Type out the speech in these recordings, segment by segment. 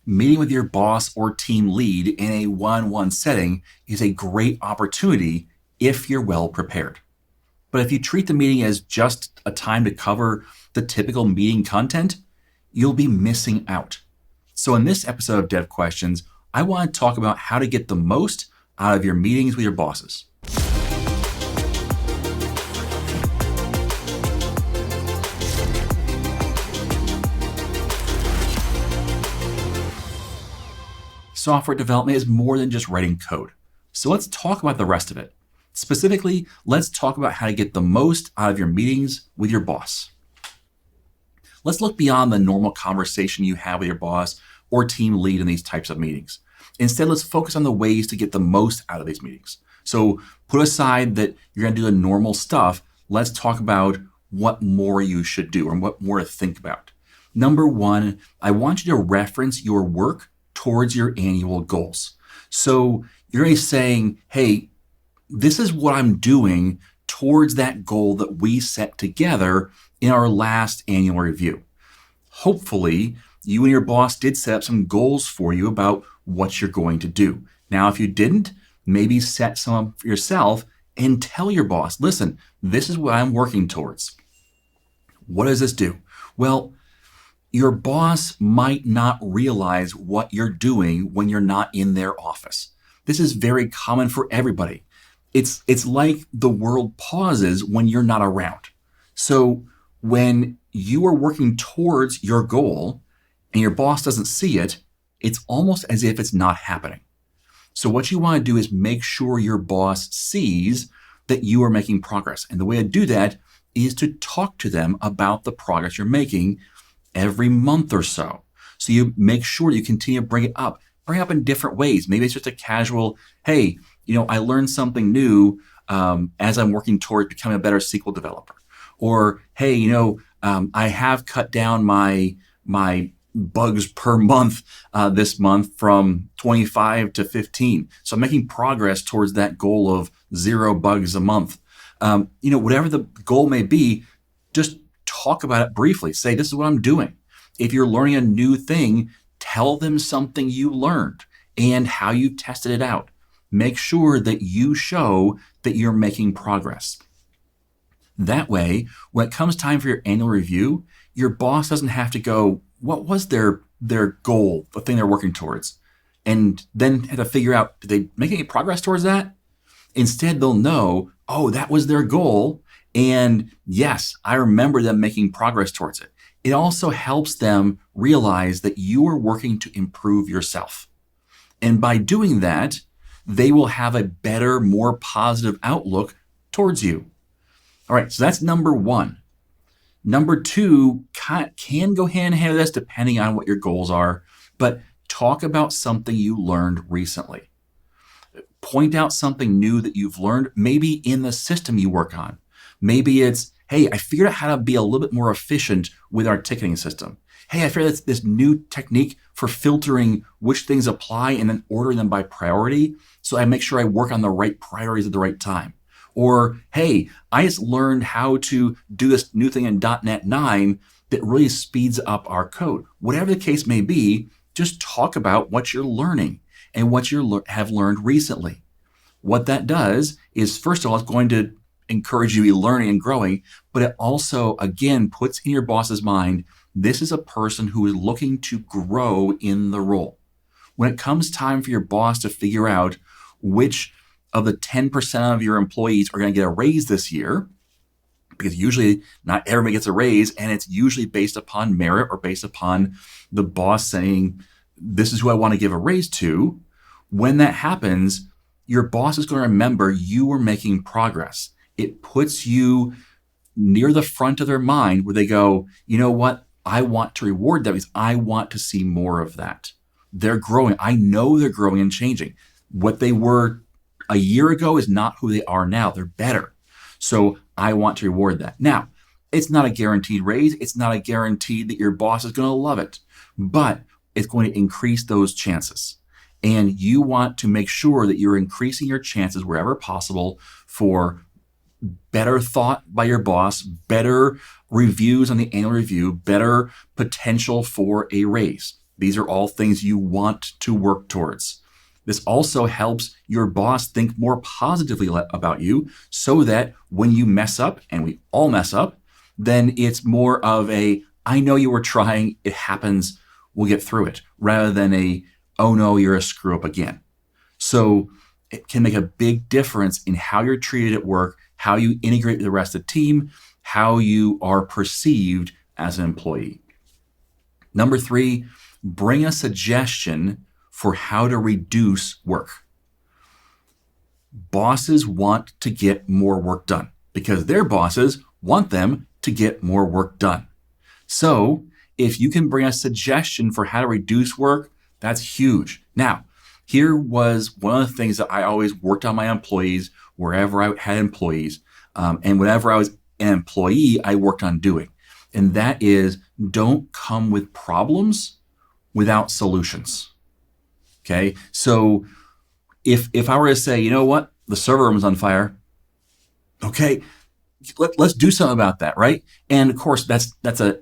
Meeting with your boss or team lead in a one-on-one setting is a great opportunity if you're well prepared. But if you treat the meeting as just a time to cover the typical meeting content, you'll be missing out. So in this episode of Dev Questions, I want to talk about how to get the most out of your meetings with your bosses. Software development is more than just writing code. So let's talk about the rest of it. Specifically, let's talk about how to get the most out of your meetings with your boss. Let's look beyond the normal conversation you have with your boss or team lead in these types of meetings. Instead, let's focus on the ways to get the most out of these meetings. So put aside that you're going to do the normal stuff. Let's talk about what more you should do or what more to think about. Number one, I want you to reference your work towards your annual goals. So you're going to be saying, hey, this is what I'm doing towards that goal that we set together in our last annual review. Hopefully, you and your boss did set up some goals for you about what you're going to do. Now, if you didn't, maybe set some up for yourself and tell your boss, listen, this is what I'm working towards. What does this do? Well, your boss might not realize what you're doing when you're not in their office. This is very common for everybody. It's like the world pauses when you're not around. So when you are working towards your goal and your boss doesn't see it, it's almost as if it's not happening. So what you want to do is make sure your boss sees that you are making progress. And the way to do that is to talk to them about the progress you're making every month or so. So you make sure you continue to bring it up in different ways. Maybe it's just a casual, hey, I learned something new as I'm working towards becoming a better SQL developer. Or, hey, I have cut down my bugs per month this month from 25 to 15. So I'm making progress towards that goal of 0 bugs a month. Whatever the goal may be, just talk about it briefly. Say, this is what I'm doing. If you're learning a new thing, tell them something you learned and how you tested it out. Make sure that you show that you're making progress. That way, when it comes time for your annual review, your boss doesn't have to go, what was their goal, the thing they're working towards? And then have to figure out, did they make any progress towards that? Instead, they'll know, oh, that was their goal. And yes, I remember them making progress towards it. It also helps them realize that you are working to improve yourself. And by doing that, they will have a better, more positive outlook towards you. All right, so that's number one. Number two can go hand in hand with this depending on what your goals are, but talk about something you learned recently. Point out something new that you've learned, maybe in the system you work on. Maybe it's, hey, I figured out how to be a little bit more efficient with our ticketing system. Hey, I figured out this new technique for filtering which things apply and then ordering them by priority, so I make sure I work on the right priorities at the right time. Or, hey, I just learned how to do this new thing in .NET 9 that really speeds up our code. Whatever the case may be, just talk about what you're learning and what you have learned recently. What that does is, first of all, it's going to encourage you to be learning and growing, but it also, again, puts in your boss's mind, this is a person who is looking to grow in the role. When it comes time for your boss to figure out which of the 10% of your employees are going to get a raise this year, because usually not everybody gets a raise, and it's usually based upon merit or based upon the boss saying, this is who I want to give a raise to. When that happens, your boss is going to remember you were making progress. It puts you near the front of their mind where they go, you know what? I want to reward them because I want to see more of that. They're growing. I know they're growing and changing. What they were a year ago is not who they are now. They're better. So I want to reward that. Now, it's not a guaranteed raise. It's not a guarantee that your boss is going to love it, but it's going to increase those chances. And you want to make sure that you're increasing your chances wherever possible for better thought by your boss, better reviews on the annual review, better potential for a raise. These are all things you want to work towards. This also helps your boss think more positively about you so that when you mess up, and we all mess up, then it's more of a, I know you were trying, it happens, we'll get through it, rather than a, oh no, you're a screw up again. So it can make a big difference in how you're treated at work, how you integrate with the rest of the team, how you are perceived as an employee. Number 3, bring a suggestion for how to reduce work. Bosses want to get more work done because their bosses want them to get more work done. So if you can bring a suggestion for how to reduce work, that's huge. Now, here was one of the things that I always worked on my employees wherever I had employees. And whenever I was an employee, I worked on doing. And that is, don't come with problems without solutions. Okay. So if I were to say, you know what, the server room is on fire. Okay. Let's do something about that. Right. And of course that's a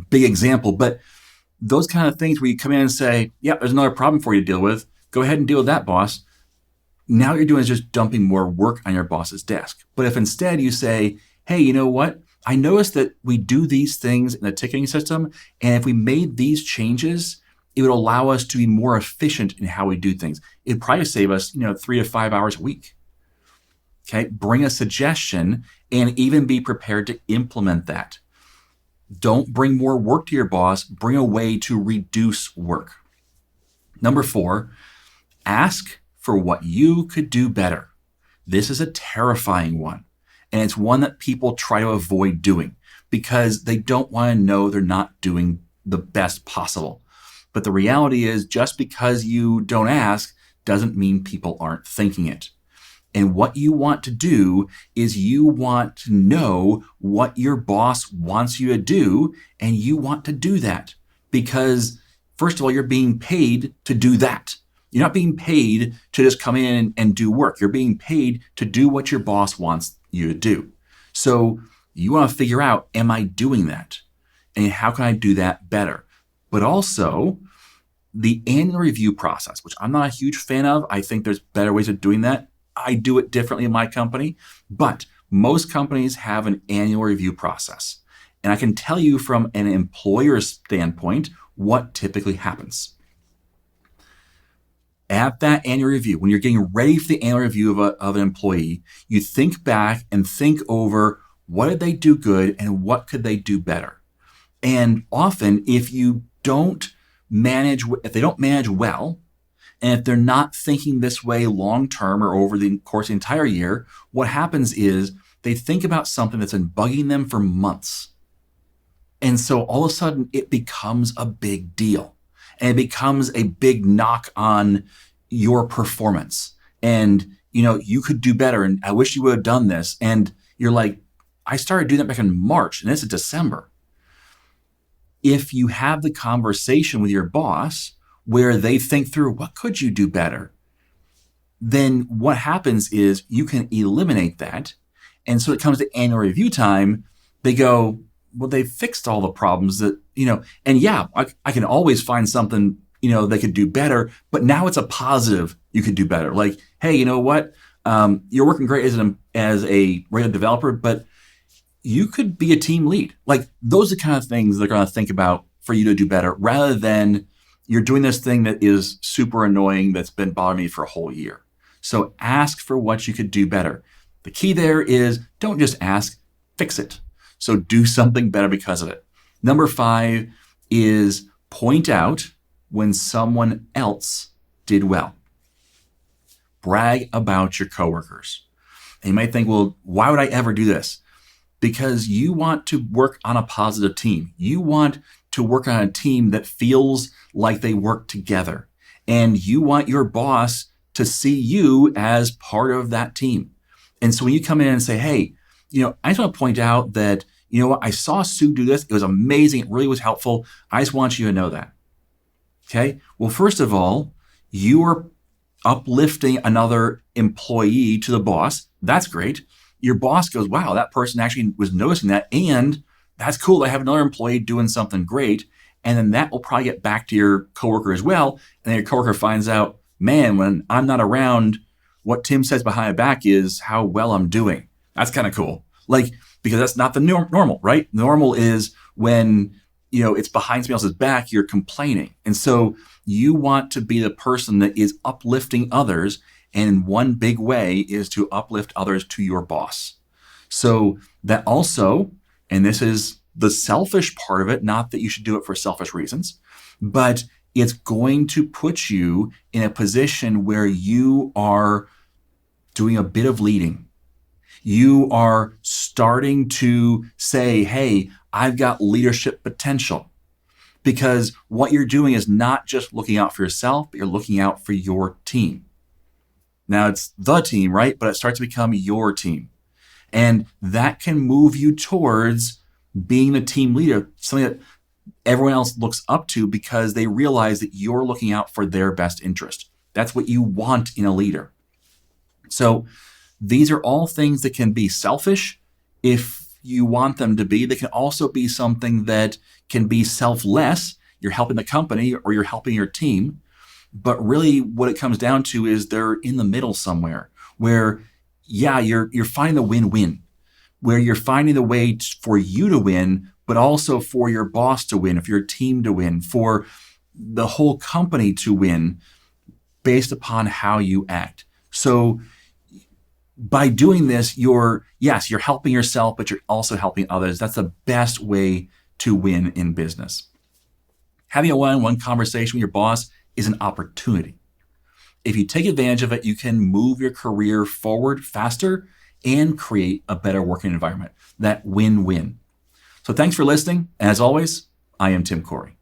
big example, but those kind of things where you come in and say, yeah, there's another problem for you to deal with. Go ahead and deal with that, boss. Now what you're doing is just dumping more work on your boss's desk. But if instead you say, hey, you know what? I noticed that we do these things in the ticketing system, and if we made these changes, it would allow us to be more efficient in how we do things. It'd probably save us, 3 to 5 hours a week. Okay, bring a suggestion and even be prepared to implement that. Don't bring more work to your boss, bring a way to reduce work. Number 4, ask for what you could do better. This is a terrifying one, and it's one that people try to avoid doing because they don't want to know they're not doing the best possible. But the reality is, just because you don't ask doesn't mean people aren't thinking it. And what you want to do is you want to know what your boss wants you to do, and you want to do that because, first of all, you're being paid to do that. You're not being paid to just come in and do work. You're being paid to do what your boss wants you to do. So you want to figure out, am I doing that? And how can I do that better? But also the annual review process, which I'm not a huge fan of. I think there's better ways of doing that. I do it differently in my company, but most companies have an annual review process. And I can tell you from an employer's standpoint what typically happens. At that annual review, when you're getting ready for the annual review of an employee, you think back and think over what did they do good and what could they do better. And often if they don't manage well, and if they're not thinking this way long-term or over the course of the entire year, what happens is they think about something that's been bugging them for months. And so all of a sudden it becomes a big deal. And it becomes a big knock on your performance. And, you could do better. And I wish you would have done this. And you're like, I started doing that back in March and this is December. If you have the conversation with your boss where they think through, what could you do better? Then what happens is you can eliminate that. And so it comes to annual review time. They go, well, they fixed all the problems that, and yeah, I can always find something, they could do better, but now it's a positive you could do better. Like, hey, you know what? You're working great as a regular developer, but you could be a team lead. Like those are the kind of things they're going to think about for you to do better rather than you're doing this thing that is super annoying that's been bothering me for a whole year. So ask for what you could do better. The key there is don't just ask, fix it. So do something better because of it. Number 5 is point out when someone else did well. Brag about your coworkers. And you might think, well, why would I ever do this? Because you want to work on a positive team. You want to work on a team that feels like they work together. And you want your boss to see you as part of that team. And so when you come in and say, hey, I just want to point out that, what, I saw Sue do this. It was amazing. It really was helpful. I just want you to know that. Okay. Well, first of all, you are uplifting another employee to the boss. That's great. Your boss goes, wow, that person actually was noticing that. And that's cool. I have another employee doing something great. And then that will probably get back to your coworker as well. And then your coworker finds out, man, when I'm not around, what Tim says behind my back is how well I'm doing. That's kind of cool. Like, because that's not the normal, right? Normal is when, it's behind somebody else's back, you're complaining. And so you want to be the person that is uplifting others. And one big way is to uplift others to your boss. So that also, and this is the selfish part of it, not that you should do it for selfish reasons, but it's going to put you in a position where you are doing a bit of leading. You are starting to say, hey, I've got leadership potential. Because what you're doing is not just looking out for yourself, but you're looking out for your team. Now it's the team, right? But it starts to become your team. And that can move you towards being the team leader, something that everyone else looks up to because they realize that you're looking out for their best interest. That's what you want in a leader. So these are all things that can be selfish if you want them to be. They can also be something that can be selfless. You're helping the company or you're helping your team. But really what it comes down to is they're in the middle somewhere where, you're finding the win-win, where you're finding the way for you to win, but also for your boss to win, for your team to win, for the whole company to win based upon how you act. So by doing this, you're helping yourself, but you're also helping others. That's the best way to win in business. Having a one-on-one conversation with your boss is an opportunity. If you take advantage of it, you can move your career forward faster and create a better working environment. That win-win. So thanks for listening. As always, I am Tim Corey.